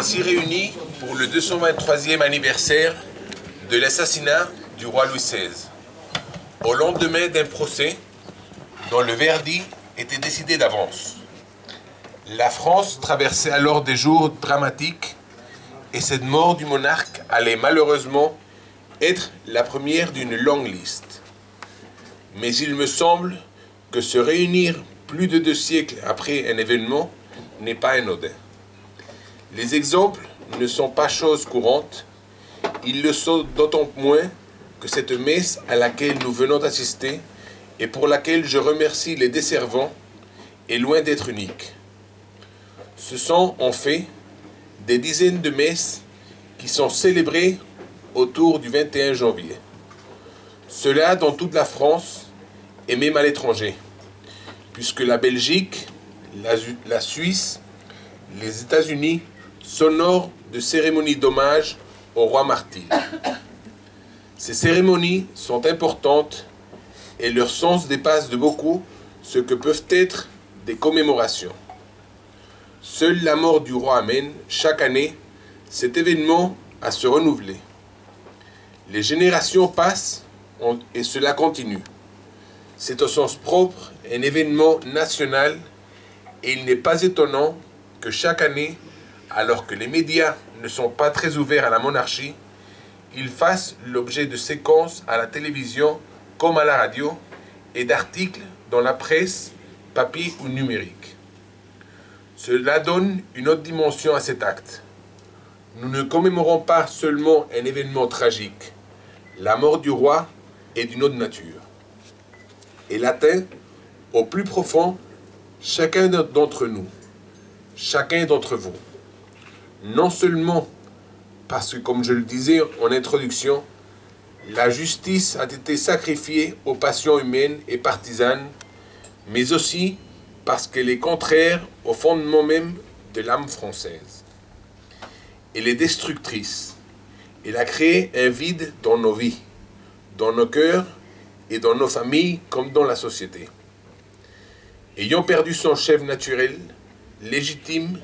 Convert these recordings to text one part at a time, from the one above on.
voici réunis pour le 223e anniversaire de l'assassinat du roi Louis XVI, au lendemain d'un procès dont le verdict était décidé d'avance. La France traversait alors des jours dramatiques et cette mort du monarque allait malheureusement être la première d'une longue liste. Mais il me semble que se réunir plus de 2 siècles après un événement n'est pas anodin. Les exemples ne sont pas chose courante, ils le sont d'autant moins que cette messe à laquelle nous venons d'assister et pour laquelle je remercie les desservants est loin d'être unique. Ce sont en fait des dizaines de messes qui sont célébrées autour du 21 janvier. Cela dans toute la France et même à l'étranger, puisque la Belgique, la Suisse, les États-Unis s'honorent de cérémonies d'hommage au roi martyr. Ces cérémonies sont importantes et leur sens dépasse de beaucoup ce que peuvent être des commémorations. Seule la mort du roi amène, chaque année, cet événement à se renouveler. Les générations passent et cela continue. C'est au sens propre un événement national et il n'est pas étonnant que chaque année, alors que les médias ne sont pas très ouverts à la monarchie, ils fassent l'objet de séquences à la télévision comme à la radio et d'articles dans la presse, papier ou numérique. Cela donne une autre dimension à cet acte. Nous ne commémorons pas seulement un événement tragique. La mort du roi est d'une autre nature. Elle atteint au plus profond chacun d'entre nous, chacun d'entre vous. Non seulement parce que, comme je le disais en introduction, la justice a été sacrifiée aux passions humaines et partisanes, mais aussi parce qu'elle est contraire au fondement même de l'âme française. Elle est destructrice. Elle a créé un vide dans nos vies, dans nos cœurs et dans nos familles comme dans la société. Ayant perdu son chef naturel, légitime,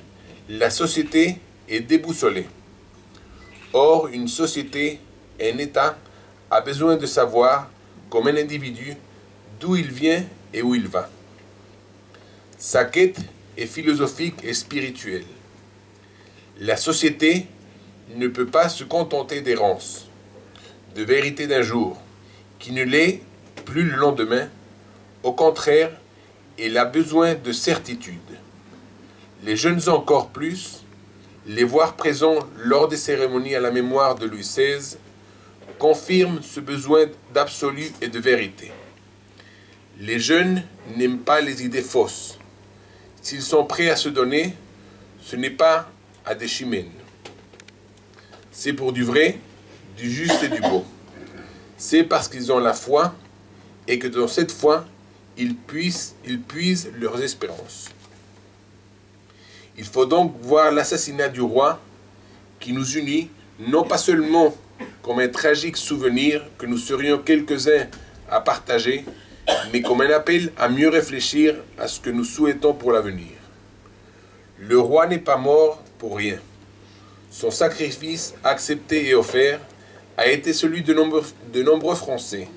la société est déboussolée. Or, une société, un État, a besoin de savoir, comme un individu, d'où il vient et où il va. Sa quête est philosophique et spirituelle. La société ne peut pas se contenter d'errance, de vérité d'un jour, qui ne l'est plus le lendemain. Au contraire, elle a besoin de certitude. Les jeunes encore plus, les voir présents lors des cérémonies à la mémoire de Louis XVI, confirment ce besoin d'absolu et de vérité. Les jeunes n'aiment pas les idées fausses. S'ils sont prêts à se donner, ce n'est pas à des chimènes. C'est pour du vrai, du juste et du beau. C'est parce qu'ils ont la foi et que dans cette foi, ils puisent leurs espérances. Il faut donc voir l'assassinat du roi qui nous unit, non pas seulement comme un tragique souvenir que nous serions quelques-uns à partager, mais comme un appel à mieux réfléchir à ce que nous souhaitons pour l'avenir. Le roi n'est pas mort pour rien. Son sacrifice accepté et offert a été celui de nombreux Français.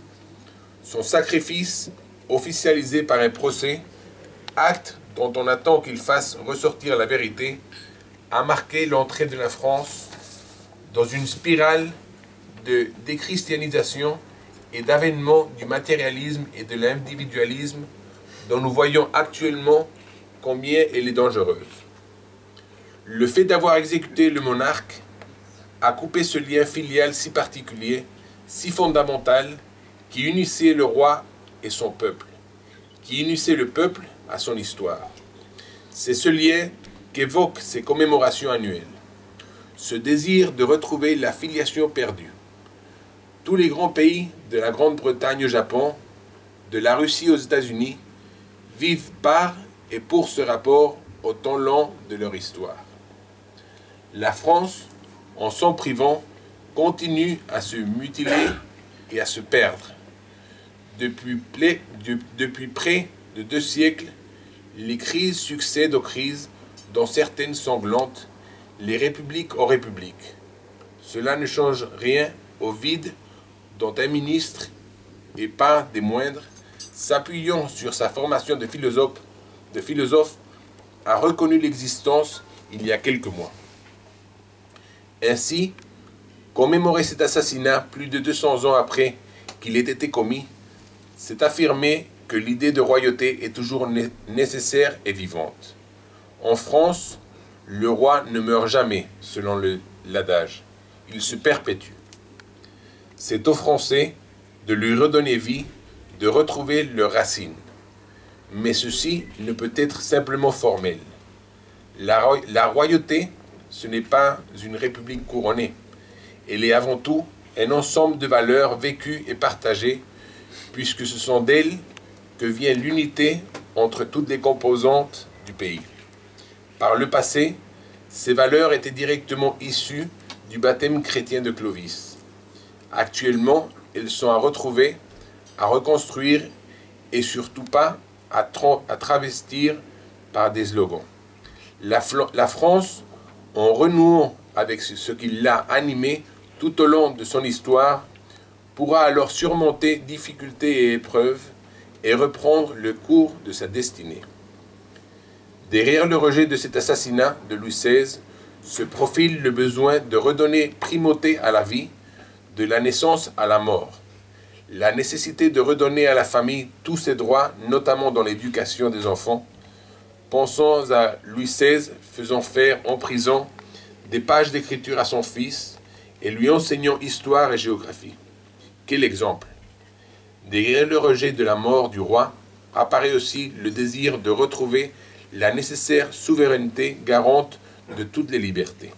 Son sacrifice, officialisé par un procès, acte dont on attend qu'il fasse ressortir la vérité, a marqué l'entrée de la France dans une spirale de déchristianisation et d'avènement du matérialisme et de l'individualisme dont nous voyons actuellement combien elle est dangereuse. Le fait d'avoir exécuté le monarque a coupé ce lien filial si particulier, si fondamental, qui unissait le roi et son peuple, qui unissait le peuple à son histoire. C'est ce lien qu'évoquent ces commémorations annuelles, ce désir de retrouver la filiation perdue. Tous les grands pays, de la Grande-Bretagne au Japon, de la Russie aux États-Unis, vivent par et pour ce rapport au temps lent de leur histoire. La France, en s'en privant, continue à se mutiler et à se perdre. Depuis près de 2 siècles, les crises succèdent aux crises, dont certaines sanglantes, les républiques aux républiques. Cela ne change rien au vide dont un ministre, et pas des moindres, s'appuyant sur sa formation de philosophe, a reconnu l'existence il y a quelques mois. Ainsi, commémorer cet assassinat plus de 200 ans après qu'il ait été commis, c'est affirmer que l'idée de royauté est toujours nécessaire et vivante. En France, le roi ne meurt jamais, selon l'adage. Il se perpétue. C'est aux Français de lui redonner vie, de retrouver leurs racines. Mais ceci ne peut être simplement formel. La royauté, ce n'est pas une république couronnée. Elle est avant tout un ensemble de valeurs vécues et partagées, puisque ce sont d'elles que vient l'unité entre toutes les composantes du pays. Par le passé, ces valeurs étaient directement issues du baptême chrétien de Clovis. Actuellement, elles sont à retrouver, à reconstruire et surtout pas à travestir par des slogans. La France, en renouant avec ce qui l'a animée tout au long de son histoire, pourra alors surmonter difficultés et épreuves et reprendre le cours de sa destinée. Derrière le rejet de cet assassinat de Louis XVI se profile le besoin de redonner primauté à la vie, de la naissance à la mort. La nécessité de redonner à la famille tous ses droits, notamment dans l'éducation des enfants. Pensons à Louis XVI faisant faire en prison des pages d'écriture à son fils et lui enseignant histoire et géographie. Quel exemple! Derrière le rejet de la mort du roi apparaît aussi le désir de retrouver la nécessaire souveraineté garante de toutes les libertés.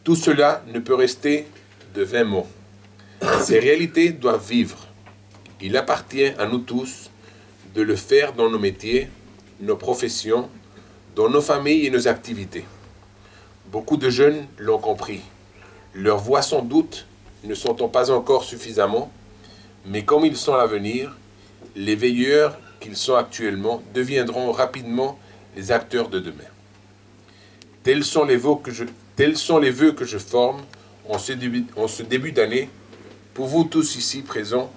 Tout cela ne peut rester de vains mots. Ces réalités doivent vivre. Il appartient à nous tous de le faire dans nos métiers, nos professions, dans nos familles et nos activités. Beaucoup de jeunes l'ont compris. Leurs voix sans doute ne s'entendent pas encore suffisamment, mais comme ils sont l'avenir, les veilleurs qu'ils sont actuellement deviendront rapidement les acteurs de demain. Tels sont les vœux que je forme en ce début d'année pour vous tous ici présents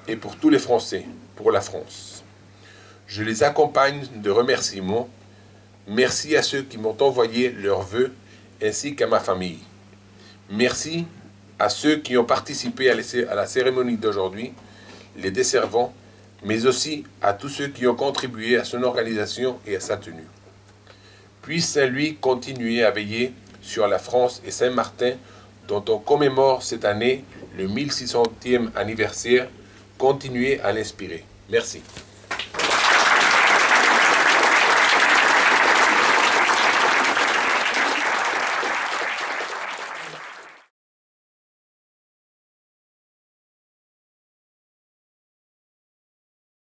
et pour tous les Français, pour la France. Je les accompagne de remerciements. Merci à ceux qui m'ont envoyé leurs vœux ainsi qu'à ma famille. Merci à ceux qui ont participé à la cérémonie d'aujourd'hui, les desservants, mais aussi à tous ceux qui ont contribué à son organisation et à sa tenue. Puisse Saint-Louis continuer à veiller sur la France et Saint-Martin, dont on commémore cette année le 1600e anniversaire, continuer à l'inspirer. Merci.